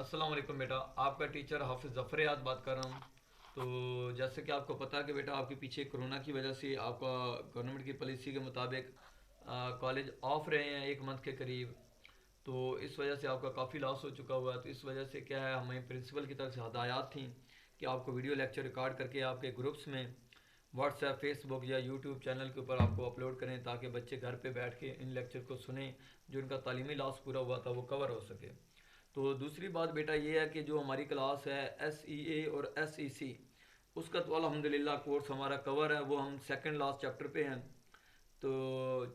अस्सलाम वालेकुम बेटा। आपका टीचर हाफिज़ ज़फ़र याद बात कर रहा हूँ। तो जैसे कि आपको पता है कि बेटा आपके पीछे कोरोना की वजह से आपका गवर्नमेंट की पॉलिसी के मुताबिक कॉलेज ऑफ रहे हैं 1 मंथ के करीब। तो इस वजह से आपका काफ़ी लॉस हो चुका हुआ है। तो इस वजह से क्या है, हमें प्रिंसिपल की तरफ से हदायत थी कि आपको वीडियो लेक्चर रिकॉर्ड करके आपके ग्रुप्स में व्हाट्सएप फेसबुक या यूट्यूब चैनल के ऊपर आपको अपलोड करें, ताकि बच्चे घर पे बैठ के इन लेक्चर को सुने, जो उनका तालीमी लॉस पूरा हुआ था वो कवर हो सके। तो दूसरी बात बेटा ये है कि जो हमारी क्लास है SEA और SEC, उसका तो अल्हम्दुलिल्लाह कोर्स हमारा कवर है। वो हम सेकंड लास्ट चैप्टर पे हैं। तो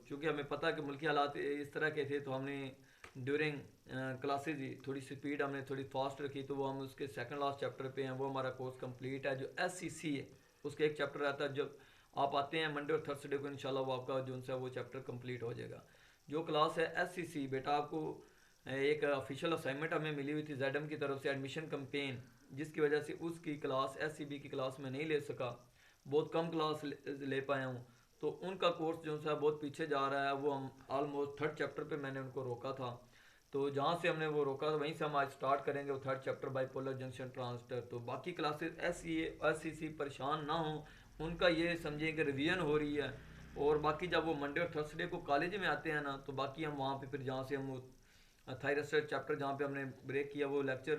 चूँकि हमें पता है कि मुल्की हालात इस तरह के थे, तो हमने ड्यूरिंग क्लासेज ही थोड़ी स्पीड हमने थोड़ी फास्ट रखी, तो वो हम उसके सेकंड लास्ट चैप्टर पे हैं। वो हमारा कोर्स कंप्लीट है। जो SEC है उसका एक चैप्टर रहता है, जब आप आते हैं मंडे और थर्सडे को इंशाल्लाह वो आपका जो सा वो चैप्टर कंप्लीट हो जाएगा। जो क्लास है SEC बेटा, आपको एक ऑफिशियल असाइनमेंट हमें मिली हुई थी जेडम की तरफ से, एडमिशन कंपेन, जिसकी वजह से उसकी क्लास SCB की क्लास में नहीं ले सका, बहुत कम क्लास ले पाया हूँ। तो उनका कोर्स जो सा बहुत पीछे जा रहा है। वो हम ऑलमोस्ट थर्ड चैप्टर पे मैंने उनको रोका था। तो जहाँ से हमने वो रोका वहीं से हम आज स्टार्ट करेंगे वो third chapter bipolar junction transistor. तो बाकी क्लासेस SEC परेशान ना हो, उनका ये समझें कि रिवीजन हो रही है। और बाकी जब वो मंडे और थर्सडे को कॉलेज में आते हैं ना, तो बाकी हम वहाँ पे फिर जहाँ से हम थायरस्टर चैप्टर जहाँ पे हमने ब्रेक किया, वो लेक्चर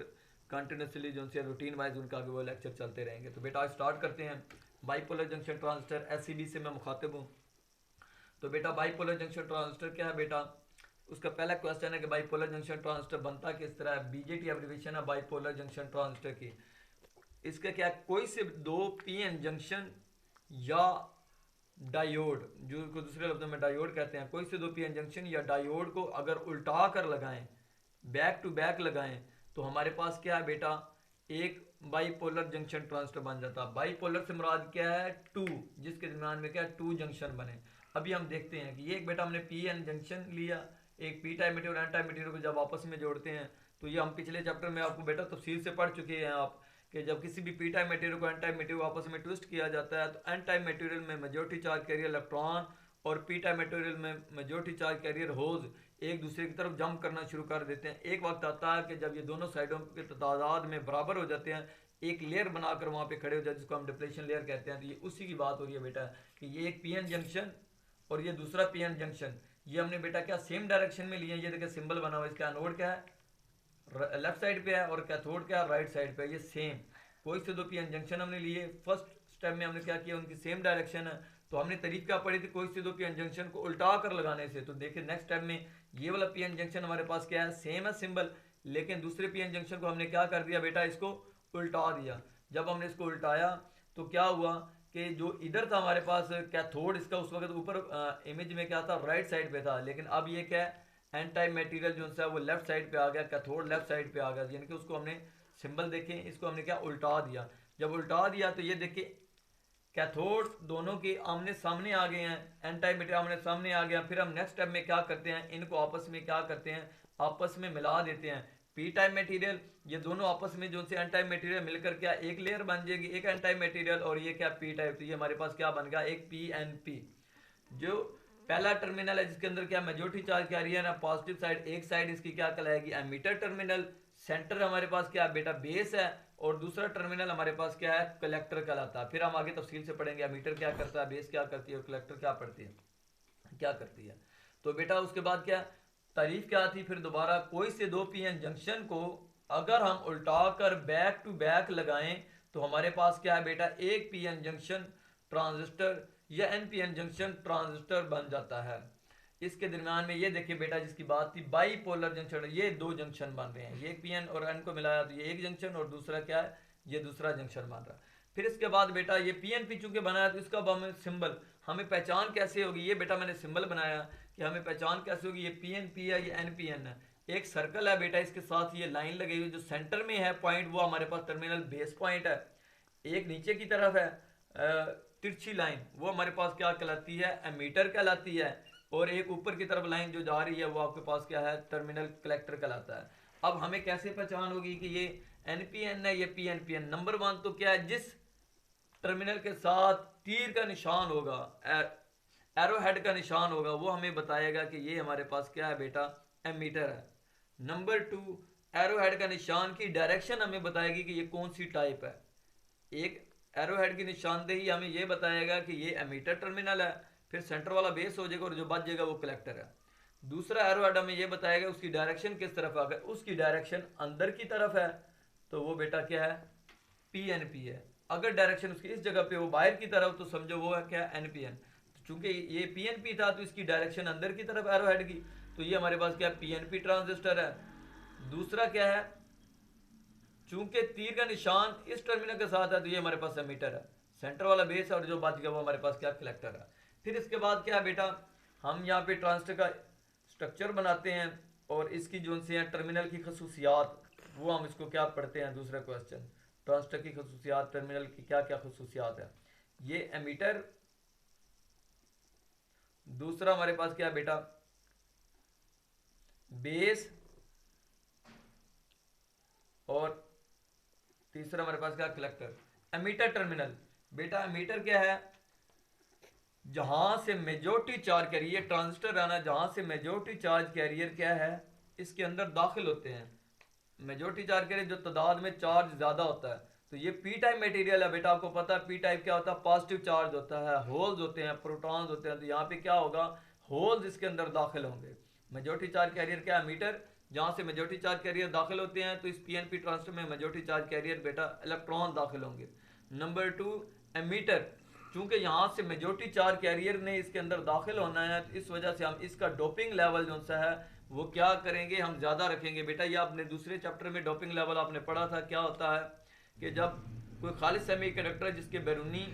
कंटिन्यूसली जो उनसे रूटीन वाइज उनका आगे वो लेक्चर चलते रहेंगे। तो बेटा आज स्टार्ट करते हैं। बाइपोलर जंक्शन ट्रांजिस्टर SCB से मैं मुखातिब हूँ। तो बेटा बाइपोलर जंक्शन ट्रांजिस्टर क्या है बेटा, उसका पहला क्वेश्चन है कि बाइपोलर जंक्शन ट्रांजिस्टर बनता किस तरह है। BJT एब्रिविएशन है बाइपोलर जंक्शन ट्रांजिस्टर की। इसका क्या है, कोई से दो PN जंक्शन या डायोड, जो को दूसरे लफ्जों में डायोड कहते हैं, कोई से दो PN जंक्शन या डायोड को अगर उल्टा कर लगाएं, बैक टू बैक लगाएं, तो हमारे पास क्या है बेटा, एक बाईपोलर जंक्शन ट्रांजिस्टर बन जाता है। बाईपोलर से मुराद क्या है, टू, जिसके दरमियान में क्या है, टू जंक्शन बने। अभी हम देखते हैं कि ये एक बेटा हमने PN जंक्शन लिया, एक पी टाइप मटेरियल और एन टाइप मटेरियल को जब आपस में जोड़ते हैं, तो ये हम पिछले चैप्टर में आपको बेटा तफसील से पढ़ चुके हैं आप, कि जब किसी भी पी टाइप मटेरियल को एन टाइप मटेरियल आपस में ट्विस्ट किया जाता है, तो एन टाइप मटेरियल में मेजॉरिटी चार्ज कैरियर इलेक्ट्रॉन और पी टाइप मटेरियल में मेजॉरिटी चार्ज कैरियर होज एक दूसरे की तरफ जंप करना शुरू कर देते हैं। एक वक्त आता है कि जब ये दोनों साइडों के तादाद में बराबर हो जाते हैं, एक लेयर बनाकर वहाँ पे खड़े हो जाते हैं, जिसको हम डिप्लेशन लेयर कहते हैं। तो ये उसी की बात हो रही है बेटा, कि ये एक PN जंक्शन और ये दूसरा PN जंक्शन, ये हमने बेटा क्या सेम डायरेक्शन में लिए हैं। ये देखिए सिंबल बना हुआ है, इसका एनोड क्या है लेफ्ट साइड पे है और कैथोड क्या है राइट साइड पे है। ये सेम कोई से दो PN जंक्शन हमने लिए। फर्स्ट स्टेप में हमने क्या किया, उनकी सेम डायरेक्शन है, तो हमने तारीफ क्या पढ़ी थी, कोई से दो PN जंक्शन को उल्टा कर लगाने से। तो देखिए नेक्स्ट स्टेप में ये वाला PN जंक्शन हमारे पास क्या है, सेम है सिंबल, लेकिन दूसरे PN जंक्शन को हमने क्या कर दिया बेटा, इसको उल्टा दिया। जब हमने इसको उल्टाया तो क्या हुआ कि जो इधर था हमारे पास कैथोड, इसका उस वक्त ऊपर इमेज में क्या था, राइट साइड पे था, लेकिन अब ये क्या है, एन टाइप मटेरियल जो है वो लेफ्ट साइड पे आ गया, कैथोड लेफ्ट साइड पे आ गया, यानी कि उसको हमने सिंबल देखें, इसको हमने क्या उल्टा दिया। जब उल्टा दिया तो ये देखिए कैथोड दोनों के आमने सामने आ गए हैं, एन टाइप मटेरियल आमने सामने आ गया। फिर हम नेक्स्ट स्टेप में क्या करते हैं, इनको आपस में क्या करते हैं, आपस में मिला देते हैं। पी टाइप मटेरियल, ये दोनों आपस में जो से एन टाइप मटेरियल मिलकर क्या एक लेयर बन जाएगी, एक एन टाइप मटेरियल, और ये क्या पी टाइप। तो ये हमारे पास क्या बन गया, एक PNP। जो पहला टर्मिनल है जिसके अंदर क्या मेजोरिटी चार्ज कैरियर है पॉजिटिव साइड, एक साइड इसकी क्या कहलाएगी, एमीटर टर्मिनल। सेंटर हमारे पास क्या है बेटा, बेस है, और दूसरा टर्मिनल हमारे पास क्या है, कलेक्टर कहलाता है। फिर हम आगे तफसील से पढ़ेंगे एमीटर क्या करता है, बेस क्या करती है, और कलेक्टर क्या पढ़ती है, क्या करती है। तो बेटा उसके बाद क्या तारीफ क्या थी, फिर दोबारा कोई से दो PN जंक्शन को अगर हम उल्टा कर बैक टू बैक लगाएं, तो हमारे पास क्या है बेटा, एक PN जंक्शन ट्रांजिस्टर या NPN जंक्शन ट्रांजिस्टर बन जाता है। इसके दरमियान में ये देखिए बेटा, जिसकी बात थी बाईपोलर जंक्शन, ये दो जंक्शन बन रहे हैं, ये PN और N को मिलाया तो ये एक जंक्शन, और दूसरा क्या है, ये दूसरा जंक्शन बन रहा है। फिर इसके बाद बेटा ये PNP चूंकि बनाया, तो इसका हमें सिंबल, हमें पहचान कैसे होगी, ये बेटा मैंने सिंबल बनाया कि हमें पहचान कैसे होगी, ये PNP है, ये NPN है। एक सर्कल है बेटा, इसके साथ ये लाइन लगी हुई, जो सेंटर में है पॉइंट, वो हमारे पास टर्मिनल बेस पॉइंट है। एक नीचे की तरफ है तिरछी लाइन, वो हमारे पास क्या कहलाती है, एमीटर कहलाती है। और एक ऊपर की तरफ लाइन जो जा रही है वो आपके पास क्या है, टर्मिनल कलेक्टर कहलाता है। अब हमें कैसे पहचान होगी कि ये NPN है, ये PNPN। नंबर वन तो क्या है, जिस टर्मिनल के साथ तीर का निशान होगा, एरो हेड का निशान होगा, वो हमें बताएगा कि ये हमारे पास क्या है बेटा, एमीटर है। नंबर टू, एरो हेड का निशान की डायरेक्शन हमें बताएगी कि ये कौन सी टाइप है। एक एरो हेड की निशानदेही हमें ये बताएगा कि ये एमीटर टर्मिनल है, फिर सेंटर वाला बेस हो जाएगा और जो बच जाएगा वो कलेक्टर है। दूसरा एरो हेड हमें ये बताएगा उसकी डायरेक्शन किस तरफ, अगर उसकी डायरेक्शन अंदर की तरफ है तो वो बेटा क्या है, पीएनपी है। अगर डायरेक्शन उसकी इस जगह पे वो बाहर की तरफ, तो समझो वो है क्या, एनपीएन। चूंकि ये पीएनपी था तो इसकी डायरेक्शन अंदर की तरफ एरो हेड की, तो ये हमारे पास क्या, पीएनपी ट्रांजिस्टर है। दूसरा क्या है, चूंकि तीर का निशान इस टर्मिनल के साथ है तो ये हमारे पास एमीटर है, सेंटर वाला बेस है, और जो बच गया वो हमारे पास क्या, कलेक्टर है। फिर इसके बाद क्या है बेटा, हम यहाँ पे ट्रांजिस्टर का स्ट्रक्चर बनाते हैं और इसकी जो से हैं टर्मिनल की खसूसियात, वो हम इसको क्या पढ़ते हैं, दूसरा क्वेश्चन, ट्रांजिस्टर की खसूसियात, टर्मिनल की क्या क्या खसूसियात है। ये एमीटर, दूसरा हमारे पास क्या है बेटा, बेस, और तीसरा हमारे पास क्या, कलेक्टर। एमीटर टर्मिनल, बेटा एमीटर क्या है, जहां से मेजोरिटी चार्ज कैरियर, ट्रांजिस्टर है ना, जहां से मेजोरिटी चार्ज कैरियर क्या है, इसके अंदर दाखिल होते हैं। मेजोरिटी चार्ज कैरियर जो तादाद में चार्ज ज्यादा होता है, तो ये पी टाइप मटेरियल है बेटा, आपको पता है पी टाइप क्या होता है, पॉजिटिव चार्ज होता है, होल्स होते हैं, प्रोटॉन्स होते हैं, तो यहाँ पे क्या होगा, होल्स इसके अंदर दाखिल होंगे। मेजोरिटी चार्ज कैरियर क्या है, मीटर, जहां से मेजोरिटी चार्ज कैरियर दाखिल होते हैं, तो इस पीएनपी ट्रांजिस्टर में मेजोरिटी चार्ज कैरियर बेटा इलेक्ट्रॉन दाखिल होंगे। नंबर 2, एमीटर, चूंकि यहाँ से मेजोरिटी चार्ज कैरियर ने इसके अंदर दाखिल होना है, तो इस वजह से हम इसका डोपिंग लेवल जो सा है वो क्या करेंगे, हम ज़्यादा रखेंगे। बेटा ये आपने दूसरे चैप्टर में डोपिंग लेवल आपने पढ़ा था, क्या होता है कि जब कोई खालिस सेमी कंडक्टर जिसके बैरूनी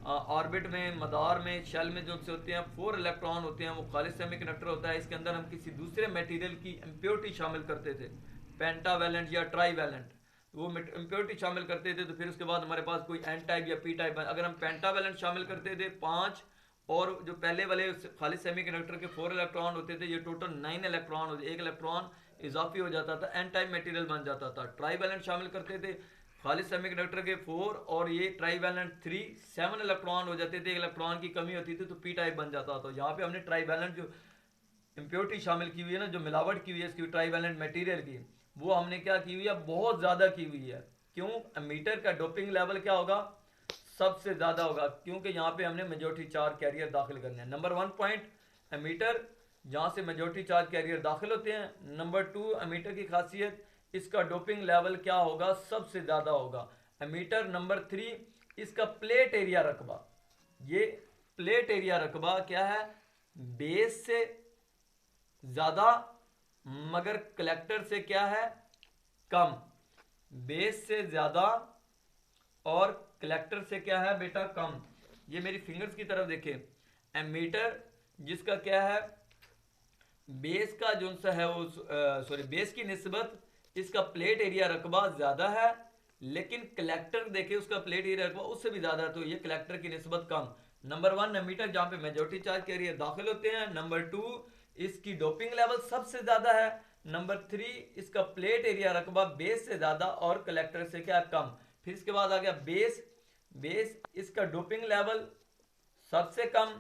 ऑर्बिट में, मदार में, शेल में जो से होते हैं 4 इलेक्ट्रॉन होते हैं, वो खालिस सेमी कंडक्टर होता है। इसके अंदर हम किसी दूसरे मटेरियल की इम्प्योरिटी शामिल करते थे, पेंटावैलेंट या ट्राईवैलेंट, वो इम्प्योरिटी शामिल करते थे, तो फिर उसके बाद हमारे पास कोई एन टाइप या पी टाइप, अगर हम पेंटावैलेंट शामिल करते थे 5, और जो पहले वाले खाली सेमीकंडक्टर के 4 इलेक्ट्रॉन होते थे, ये टोटल 9 इलेक्ट्रॉन होते, एक इलेक्ट्रॉन इजाफी हो जाता था, एन टाइप मटेरियल बन जाता था। ट्राईवैलेंट शामिल करते थे खाली सेमीकंडक्टर के 4, और ये ट्राईवैलेंट 3, 7 इलेक्ट्रॉन हो जाते थे, एक इलेक्ट्रॉन की कमी होती थी तो पी टाइप बन जाता था। तो यहाँ पे हमने ट्राईवैलेंट जो इम्प्योरिटी शामिल की हुई है ना, जो मिलावट की हुई है इसकी ट्राईवैलेंट मटेरियल की, वो हमने क्या की हुई है, बहुत ज़्यादा की हुई है। क्यों, मीटर का डोपिंग लेवल क्या होगा, सबसे ज़्यादा होगा, क्योंकि यहाँ पे हमने मेजोरिटी चार्ज कैरियर दाखिल करने हैं। नंबर 1 पॉइंट, एमीटर, जहाँ से मेजोरिटी चार्ज कैरियर दाखिल होते हैं। नंबर 2, एमीटर की खासियत, इसका डोपिंग लेवल क्या होगा, सबसे ज़्यादा होगा एमीटर। नंबर 3, इसका प्लेट एरिया रकबा, ये प्लेट एरिया रकबा क्या है, बेस से ज़्यादा मगर कलेक्टर से क्या है, कम। बेस से ज़्यादा और कलेक्टर से क्या है बेटा, कम। ये मेरी फिंगर्स की तरफ देखें, एमीटर जिसका क्या है, बेस का जो सा है वो सॉरी बेस की निस्बत इसका प्लेट एरिया रकबा ज़्यादा है, लेकिन कलेक्टर देखे उसका प्लेट एरिया रकबा उससे भी ज़्यादा है, तो ये कलेक्टर की निस्बत कम। नंबर 1 एमीटर, जहाँ पे मेजोरिटी चार्ज कैरियर दाखिल होते हैं। नंबर 2, इसकी डोपिंग लेवल सबसे ज़्यादा है। नंबर 3, इसका प्लेट एरिया रकबा बेस से ज़्यादा और कलेक्टर से क्या, कम। फिर इसके बाद आ गया बेस, बेस इसका डोपिंग लेवल सबसे कम।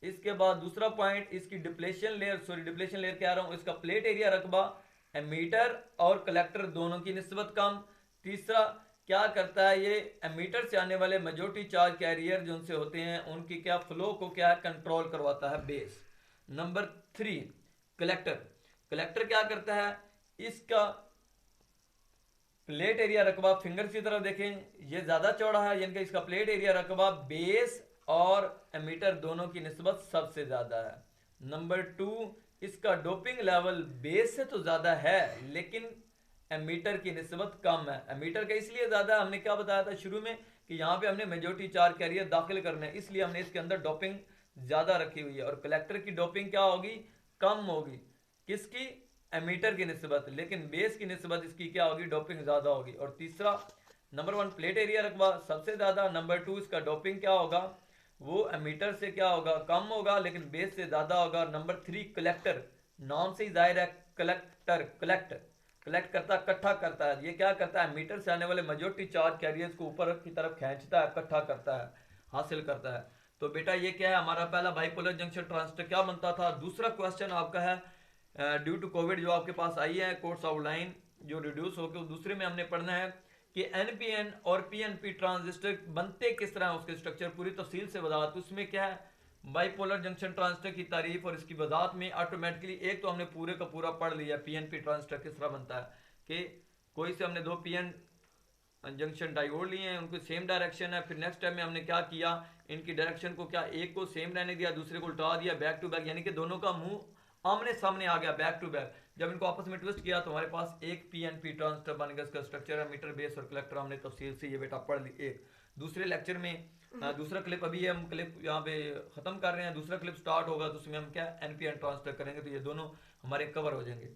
इसके बाद दूसरा पॉइंट, इसकी depletion layer, sorry depletion layer कह रहा हूं, इसका प्लेट एरिया रकबा एमीटर और कलेक्टर दोनों की निस्बत कम। तीसरा क्या करता है, ये एमीटर से आने वाले मेजोरिटी चार्ज कैरियर जो उनसे होते हैं उनकी क्या फ्लो को क्या कंट्रोल करवाता है, बेस। नंबर 3, कलेक्टर, कलेक्टर क्या करता है, इसका प्लेट एरिया रकबा, फिंगर्स की तरफ देखें, ये ज्यादा चौड़ा है, यानी कि इसका प्लेट एरिया रकबा बेस और एमीटर दोनों की निस्बत सबसे ज्यादा है। नंबर 2, इसका डोपिंग लेवल बेस से तो ज्यादा है लेकिन एमीटर की निस्बत कम है। एमीटर का इसलिए ज्यादा है, हमने क्या बताया था शुरू में कि यहाँ पे हमने मेजोरिटी चार्ज कैरियर दाखिल करने हैं, इसलिए हमने इसके अंदर डोपिंग ज्यादा रखी हुई है। और कलेक्टर की डोपिंग क्या होगी, कम होगी, किसकी, एमीटर की निस्बत, लेकिन बेस की निस्बत इसकी क्या होगी, डोपिंग ज्यादा होगी। और तीसरा, नंबर 1 प्लेट एरिया रकबा सबसे ज्यादा, नंबर 2 इसका डोपिंग क्या होगा, वो एमीटर से क्या होगा, कम होगा, लेकिन बेस से ज्यादा होगा। नंबर 3 कलेक्टर, नाम से ही जाहिर है, कलेक्टर, कलेक्ट, कलेक्ट करता है, इकट्ठा करता है। ये क्या करता है, मीटर से आने वाले मेजोरिटी चार्ज कैरियर्स को ऊपर की तरफ खींचता है, इकट्ठा करता है, हासिल करता है। तो बेटा ये क्या है, हमारा पहला बाइपोलर जंक्शन ट्रांजिस्टर क्या बनता था। दूसरा क्वेश्चन आपका है ड्यू टू कोविड जो आपके पास आई है, कोर्स आउटलाइन जो रिड्यूस होकर दूसरे में हमने पढ़ना है कि एनपीएन और पीएनपी ट्रांजिस्टर बनते किस तरह, उसके स्ट्रक्चर पूरी तफसील से वजाहत। उसमें क्या है, बाइपोलर जंक्शन ट्रांजिस्टर की तारीफ और इसकी वजाहत में ऑटोमेटिकली एक तो हमने पूरे का पूरा पढ़ लिया पीएनपी ट्रांजिस्टर किस तरह बनता है, कि कोई से हमने दो पीएन जंक्शन डायोड लिए हैं, उनको सेम डायरेक्शन है। फिर नेक्स्ट टाइम में हमने क्या किया, इनकी डायरेक्शन को क्या एक को सेम रहने दिया, दूसरे को उल्टा दिया, बैक टू बैक, यानी कि दोनों का मुंह आमने सामने आ गया, बैक टू बैक। जब इनको आपस में ट्विस्ट किया तो हमारे पास एक पीएनपी ट्रांजिस्टर बन गया। इसका स्ट्रक्चर है, मीटर बेस और कलेक्टर हमने तफसील से ये बेटा पढ़ ली। एक दूसरे लेक्चर में दूसरा क्लिप, अभी हम क्लिप यहाँ पे खत्म कर रहे हैं, दूसरा क्लिप स्टार्ट होगा तो उसमें हम क्या एनपीएन ट्रांजिस्टर करेंगे, तो ये दोनों हमारे कवर हो जाएंगे।